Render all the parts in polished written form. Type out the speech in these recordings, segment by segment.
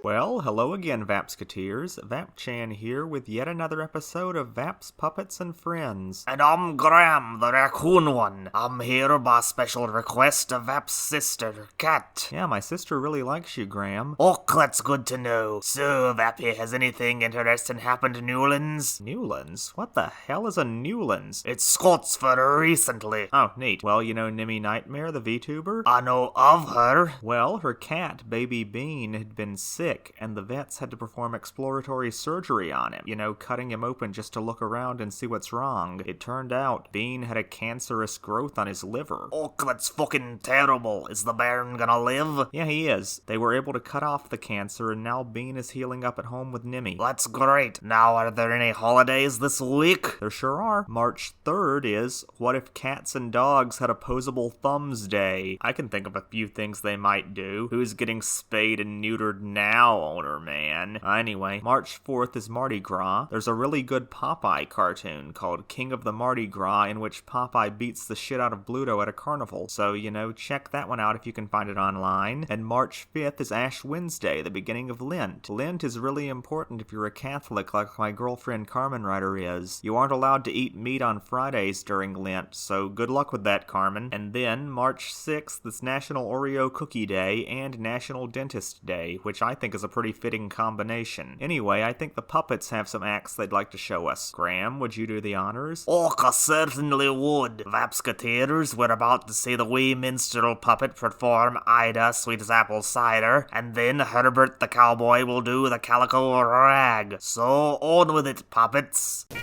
Well, hello again, VAPsketeers. VAP-Chan here with yet another episode of VAP's Puppets and Friends. And I'm Graham, the raccoon one. I'm here by special request of VAP's sister, Cat. Yeah, my sister really likes you, Graham. Oh, that's good to know. So, VAP, has anything interesting happened in Newlands? Newlands? What the hell is a Newlands? It's Scots for recently. Oh, neat. Well, you know Nimi Nightmare, the VTuber? I know of her. Well, her cat, Baby Bean, had been sick, and the vets had to perform exploratory surgery on him. You know, cutting him open just to look around and see what's wrong. It turned out Bean had a cancerous growth on his liver. Oh, that's fucking terrible. Is the bairn gonna live? Yeah, he is. They were able to cut off the cancer, and now Bean is healing up at home with Nimi. That's great. Now, are there any holidays this week? There sure are. March 3rd is What If Cats and Dogs Had Opposable Thumbs Day. I can think of a few things they might do. Who's getting spayed and neutered now, owner man? Anyway, March 4th is Mardi Gras. There's a really good Popeye cartoon called King of the Mardi Gras in which Popeye beats the shit out of Bluto at a carnival. So, you know, check that one out if you can find it online. And March 5th is Ash Wednesday, the beginning of Lent. Lent is really important if you're a Catholic like my girlfriend Carmen Ryder is. You aren't allowed to eat meat on Fridays during Lent, so good luck with that, Carmen. And then, March 6th is National Oreo Cookie Day and National Dentist Day, which I think is a pretty fitting combination. Anyway, I think the puppets have some acts they'd like to show us. Graham, would you do the honors? Oh, I certainly would. VAPsketeers, we're about to see the wee minstrel puppet perform Ida, Sweet as Apple Cider, and then Herbert the Cowboy will do the Calico Rag. So, on with it, puppets. In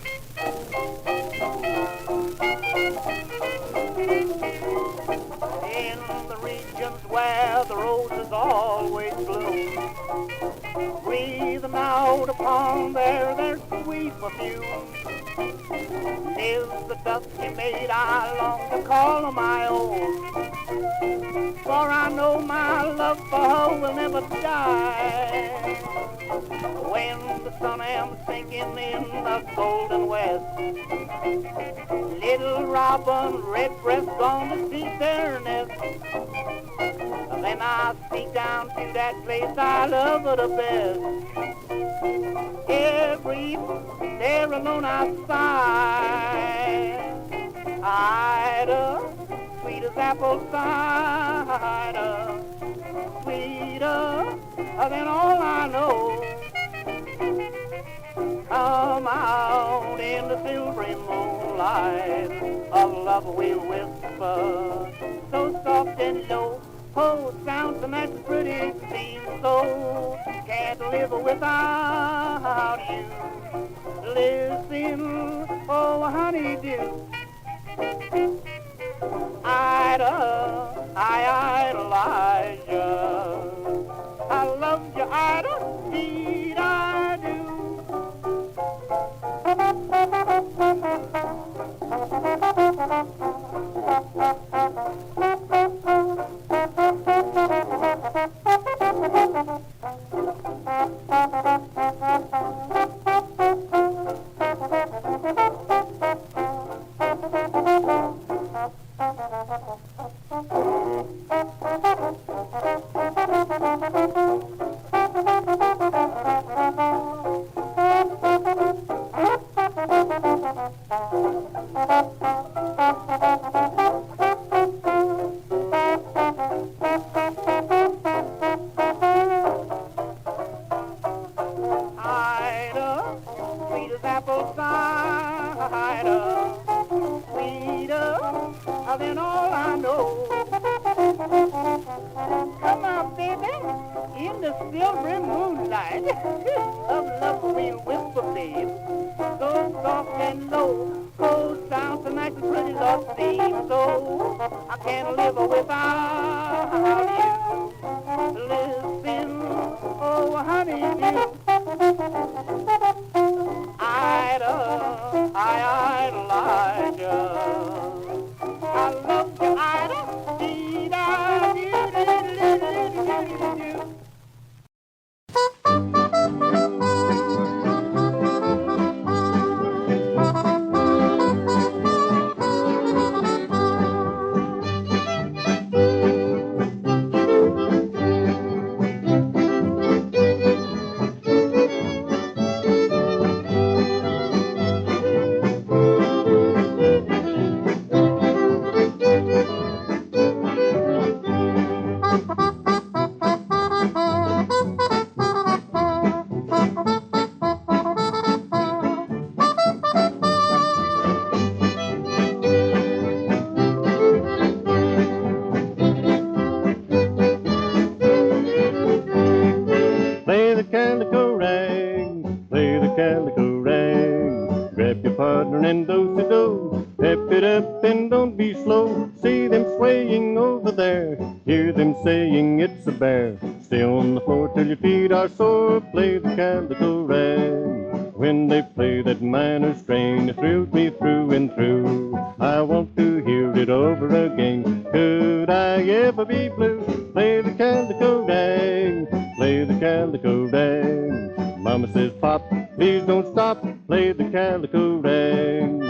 the regions where the roses always bloom, breathe them out upon their sweet perfume. Lives the dusky maid I long to call my own, for I know my love for her will never die. When the sun am sinking in the golden west, little robin redbreast on the seek their nest. Then I sneak down to that place I love the best. Every there alone I sigh. Ida, sweet as apple cider, sweeter than all I know. Come out in the silvery moonlight of love we'll whisper, so soft and low. Oh, sounds so nice and pretty, seems so. Can't live without you. Listen, oh honeydew. Ida, I idolize you. I love you, Ida, indeed I do. Than all I know. Come on, baby, in the silvery moonlight of love we'll whisper, babe. So soft and low, oh, sounds so nice and pretty, Lord, seems so. I can't live without you. Listen, oh, honey, Ida, I idolize you. I love you, Ida, dee-da, dee-dee-dee-dee-dee-dee-dee. till your feet are sore. Play the Calico Rag. When they play that minor strain, it thrills me through and through. I want to hear it over again. Could I ever be blue? Play the Calico Rag. Play the Calico Rag. Mama says, Pop, please don't stop. Play the Calico Rag.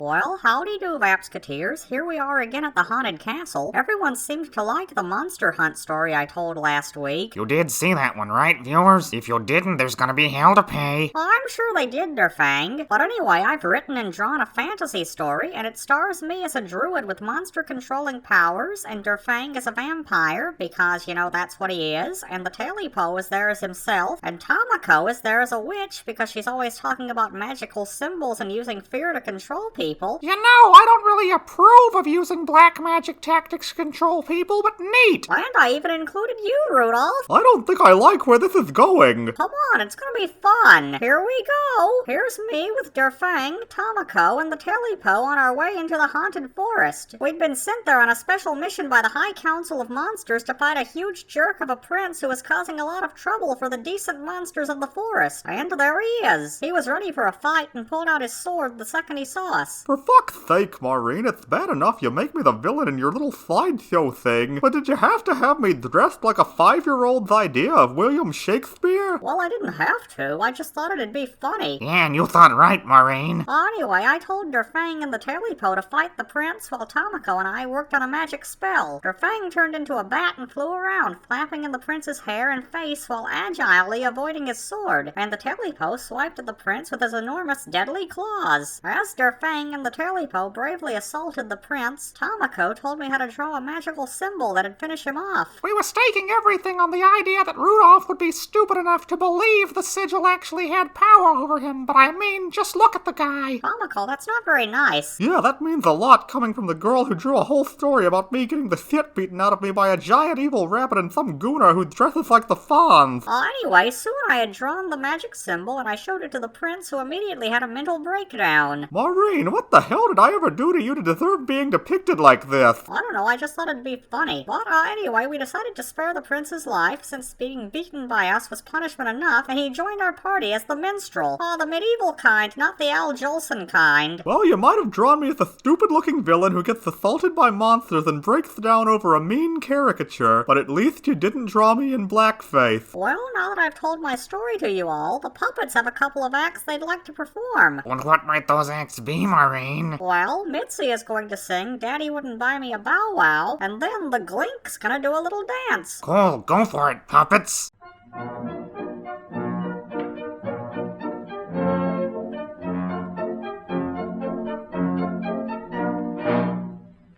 Well, howdy do, VAP-Sketeers. Here we are again at the Haunted Castle. Everyone seemed to like the monster hunt story I told last week. You did see that one, right, viewers? If you didn't, there's gonna be hell to pay. Well, I'm sure they did, Der Fang. But anyway, I've written and drawn a fantasy story, and it stars me as a druid with monster-controlling powers, and Der Fang is a vampire, because, you know, that's what he is, and the Talipo is there as himself, and Tamako is there as a witch, because she's always talking about magical symbols and using fear to control people. You know, I don't really approve of using black magic tactics to control people, but neat! And I even included you, Rudolph. I don't think I like where this is going. Come on, it's gonna be fun. Here we go. Here's me with Der Fang, Tamako, and the Talipo on our way into the haunted forest. We'd been sent there on a special mission by the High Council of Monsters to fight a huge jerk of a prince who was causing a lot of trouble for the decent monsters of the forest. And there he is. He was ready for a fight and pulled out his sword the second he saw us. For fuck's sake, Maureen, it's bad enough you make me the villain in your little slideshow thing, but did you have to have me dressed like a 5-year-old's idea of William Shakespeare? Well, I didn't have to. I just thought it'd be funny. Yeah, and you thought right, Maureen. Anyway, I told Der Fang and the Talipo to fight the prince while Tamako and I worked on a magic spell. Der Fang turned into a bat and flew around, flapping in the prince's hair and face while agilely avoiding his sword, and the Talipo swiped at the prince with his enormous deadly claws. As Der Fang and the Talipo bravely assaulted the prince, Tamako told me how to draw a magical symbol that'd finish him off. We were staking everything on the idea that Rudolph would be stupid enough to believe the sigil actually had power over him, but I mean, just look at the guy. Tamako, that's not very nice. Yeah, that means a lot coming from the girl who drew a whole story about me getting the shit beaten out of me by a giant evil rabbit and some gooner who dresses like the Fawns. Anyway, soon I had drawn the magic symbol and I showed it to the prince, who immediately had a mental breakdown. Maureen, what the hell did I ever do to you to deserve being depicted like this? I don't know, I just thought it'd be funny. But anyway, we decided to spare the prince's life, since being beaten by us was punishment enough, and he joined our party as the minstrel. The medieval kind, not the Al Jolson kind. Well, you might have drawn me as a stupid-looking villain who gets assaulted by monsters and breaks down over a mean caricature, but at least you didn't draw me in blackface. Well, now that I've told my story to you all, the puppets have a couple of acts they'd like to perform. And what might those acts be, Maureen? Well, Mitzi is going to sing Daddy Wouldn't Buy Me a Bow Wow, and then the Glink's gonna do a little dance. Cool, go for it, puppets.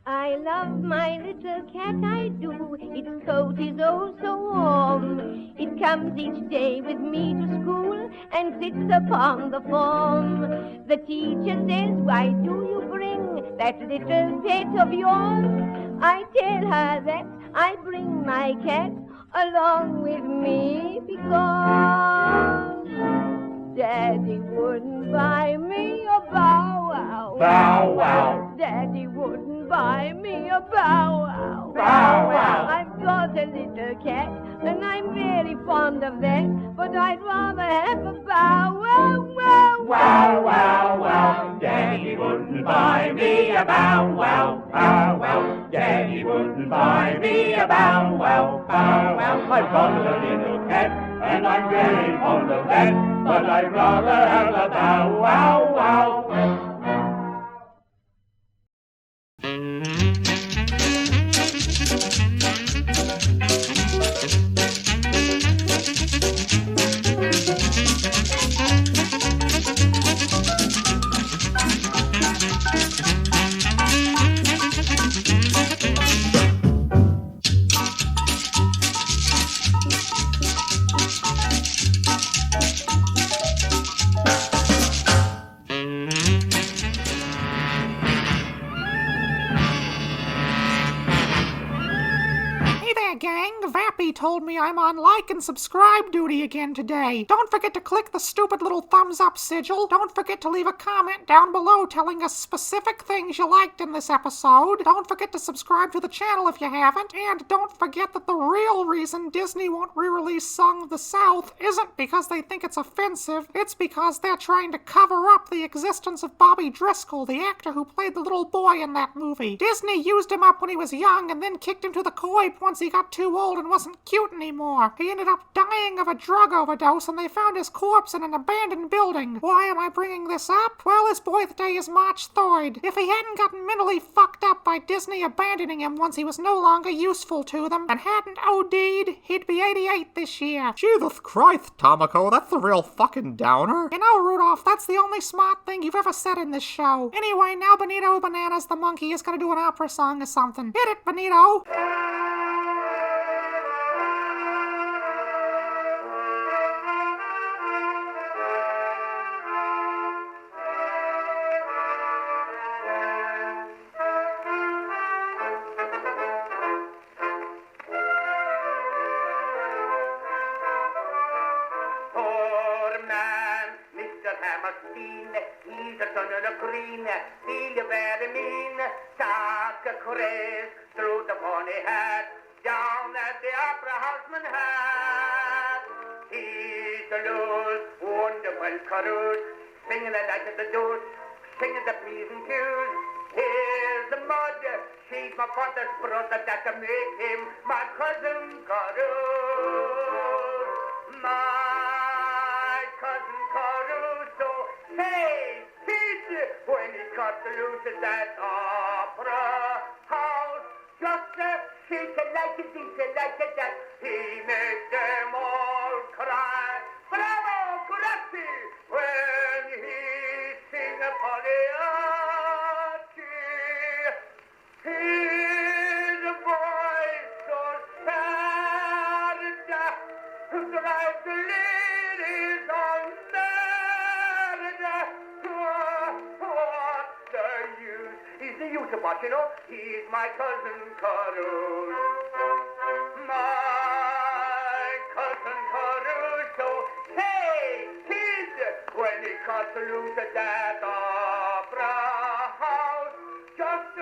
I love my little cat, I do. Its coat is oh so warm. It comes each day with me to school and sits upon the form. The teacher says, why do you bring that little pet of yours? I tell her that I bring my cat along with me because Daddy wouldn't buy me a bow wow. Bow wow. Daddy wouldn't buy me a bow wow. Bow wow. I've got a little cat and I'm very fond of that, but I'd rather have a bow wow wow. Wow, wow, wow, Daddy wouldn't buy me a bow wow, bow wow. Daddy wouldn't buy me a bow wow, bow wow. I've got a little cat, and I'm very fond of that, but I'd rather have a bow wow wow. Gang, VAP told me I'm on like and subscribe duty again today. Don't forget to click the stupid little thumbs up sigil. Don't forget to leave a comment down below telling us specific things you liked in this episode. Don't forget to subscribe to the channel if you haven't. And don't forget that the real reason Disney won't re-release Song of the South isn't because they think it's offensive. It's because they're trying to cover up the existence of Bobby Driscoll, the actor who played the little boy in that movie. Disney used him up when he was young and then kicked him to the curb once he got too old and wasn't cute anymore. He ended up dying of a drug overdose and they found his corpse in an abandoned building. Why am I bringing this up? Well, his birthday is March 3rd. If he hadn't gotten mentally fucked up by Disney abandoning him once he was no longer useful to them and hadn't OD'd, he'd be 88 this year. Jesus Christ, Tamako, that's a real fucking downer. You know, Rudolph, that's the only smart thing you've ever said in this show. Anyway, now Benito Bananas the monkey is gonna do an opera song or something. Hit it, Benito! He's a son of the green, feel you very mean. Sack a craze through the pony hat, down at the opera house Manhattan. He's a loose, wonderful carouse, singing the light of the deuce, singing the pleasing tunes. Here's the mud, she's my father's brother, that to make him my cousin Caruso. My cousin Caruso. Hey, kid, when he cut loose at that opera house, just shake it like a this, like a that, he made them all cry. Bravo, grazie, when he sing a Pagliacci. He's a boy so sad, drives the ladies on He's the use of what, you know? He's my cousin Caruso. My cousin Caruso. Hey, kid, when he cut loose at that opera house, just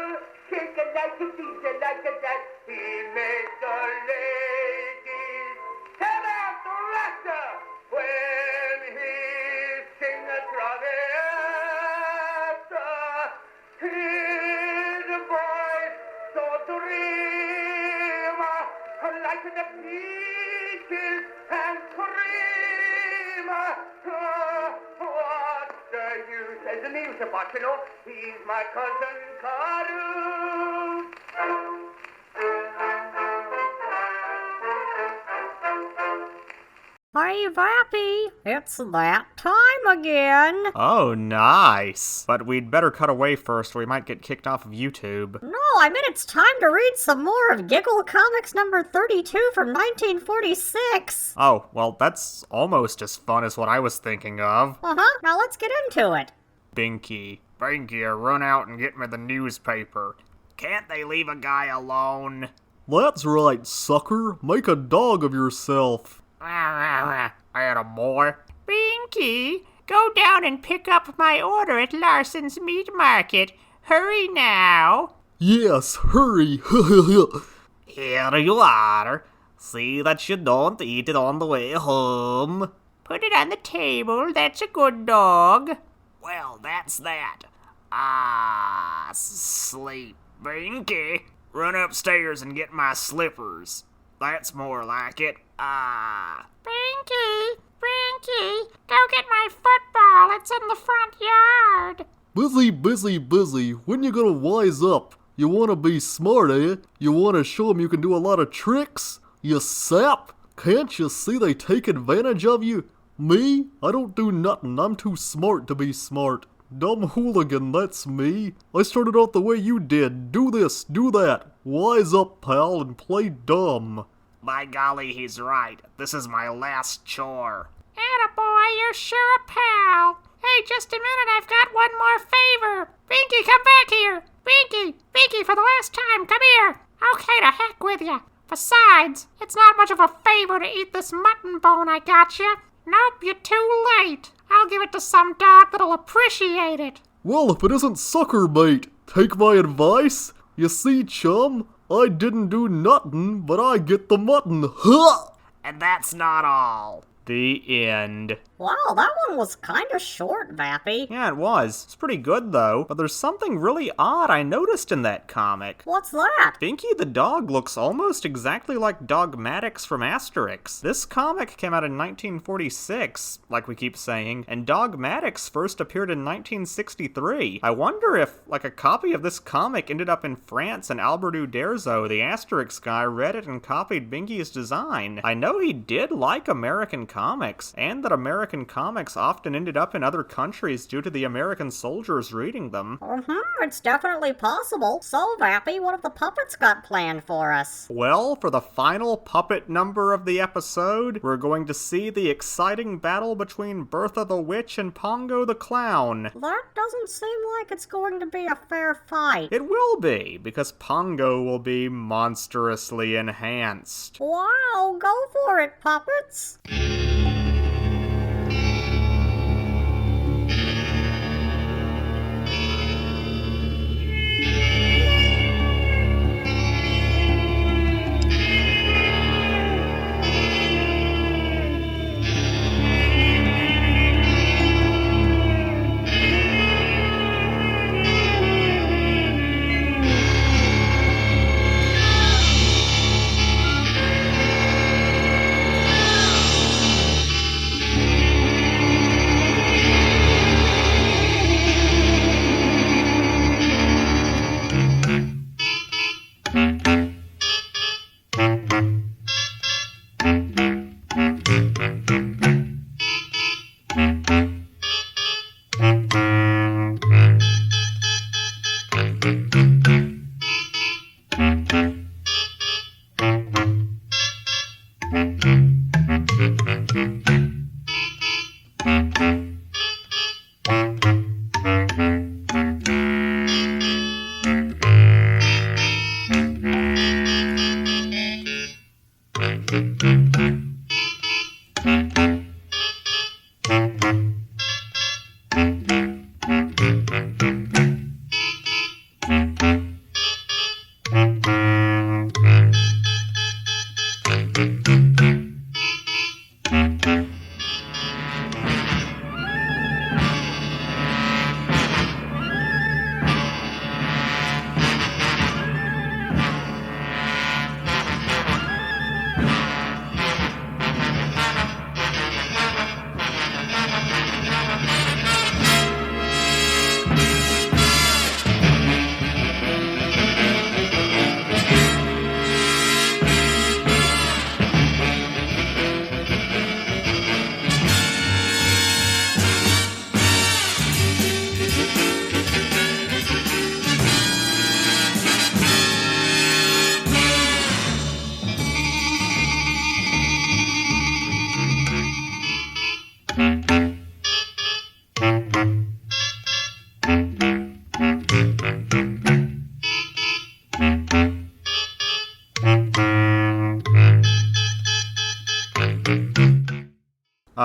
shake it like a this, like a that, he made the ladies tear out the rasta when he sing a traviata. He's a boy so dream, like the peaches and cream. What's the use? As the news about, you know, he's my cousin Caruso. Hey, Vappy, it's that time again. Oh, nice. But we'd better cut away first or we might get kicked off of YouTube. No, I mean it's time to read some more of Giggle Comics number 32 from 1946. Oh, well, that's almost as fun as what I was thinking of. Now let's get into it. Binky, run out and get me the newspaper. Can't they leave a guy alone? That's right, sucker. Make a dog of yourself. Attaboy. Binky, go down and pick up my order at Larson's Meat Market. Hurry now. Yes, hurry. Here you are. See that you don't eat it on the way home. Put it on the table, that's a good dog. Well, that's that. Sleep. Binky, run upstairs and get my slippers. That's more like it. Binky, go get my football. It's in the front yard. Busy. When you gonna wise up? You wanna be smart, eh? You wanna show 'em you can do a lot of tricks? You sap! Can't you see they take advantage of you? Me? I don't do nothing. I'm too smart to be smart. Dumb hooligan, that's me. I started out the way you did. Do this, do that. Wise up, pal, and play dumb. By golly, he's right. This is my last chore. Attaboy, you're sure a pal. Hey, just a minute, I've got one more favor. Binky, come back here. Binky, for the last time, come here. Okay, to heck with you. Besides, it's not much of a favor to eat this mutton bone I got you. Nope, you're too late. I'll give it to some dog that'll appreciate it. Well, if it isn't sucker bait, take my advice. You see, chum, I didn't do nothing, but I get the mutton. Huh! And that's not all. The end. Wow, that one was kinda short, Vappy. Yeah, it was. It's pretty good, though. But there's something really odd I noticed in that comic. What's that? Binky the dog looks almost exactly like Dogmatix from Asterix. This comic came out in 1946, like we keep saying, and Dogmatix first appeared in 1963. I wonder if, a copy of this comic ended up in France and Albert Uderzo, the Asterix guy, read it and copied Binky's design. I know he did like American comics, and that American comics often ended up in other countries due to the American soldiers reading them. It's definitely possible. So, Vappy, what have the puppets got planned for us? Well, for the final puppet number of the episode, we're going to see the exciting battle between Bertha the Witch and Pongo the Clown. That doesn't seem like it's going to be a fair fight. It will be, because Pongo will be monstrously enhanced. Wow, go for it, puppets!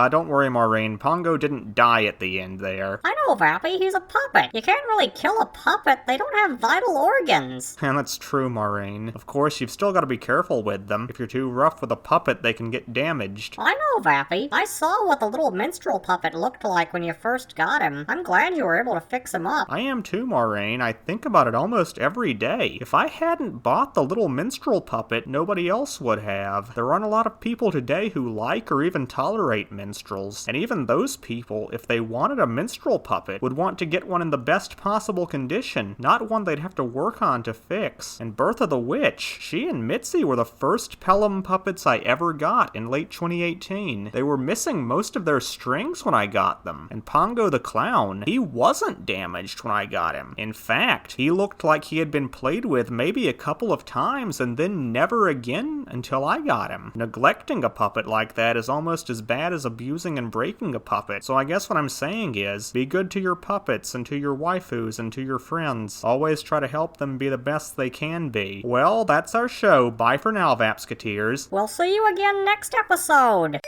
don't worry, Maureen. Pongo didn't die at the end there. I know, Vappy, he's a puppet. You can't really kill a puppet. They don't have vital organs. And that's true, Maureen. Of course, you've still got to be careful with them. If you're too rough with a puppet, they can get damaged. I know, Vappy. I saw what the little minstrel puppet looked like when you first got him. I'm glad you were able to fix him up. I am too, Maureen. I think about it almost every day. If I hadn't bought the little minstrel puppet, nobody else would have. There aren't a lot of people today who like or even tolerate minstrels. And even those people, if they wanted a minstrel puppet, would want to get one in the best possible condition, not one they'd have to work on to fix. And Bertha the Witch, she and Mitzi were the first Pelham puppets I ever got in late 2018. They were missing most of their strings when I got them. And Pongo the Clown, he wasn't damaged when I got him. In fact, he looked like he had been played with maybe a couple of times and then never again until I got him. Neglecting a puppet like that is almost as bad as abusing and breaking a puppet. So I guess what I'm saying is, be good to your puppets and to your waifus and to your friends. Always try to help them be the best they can be. Well, that's our show. Bye for now, Vapsketeers. We'll see you again next episode.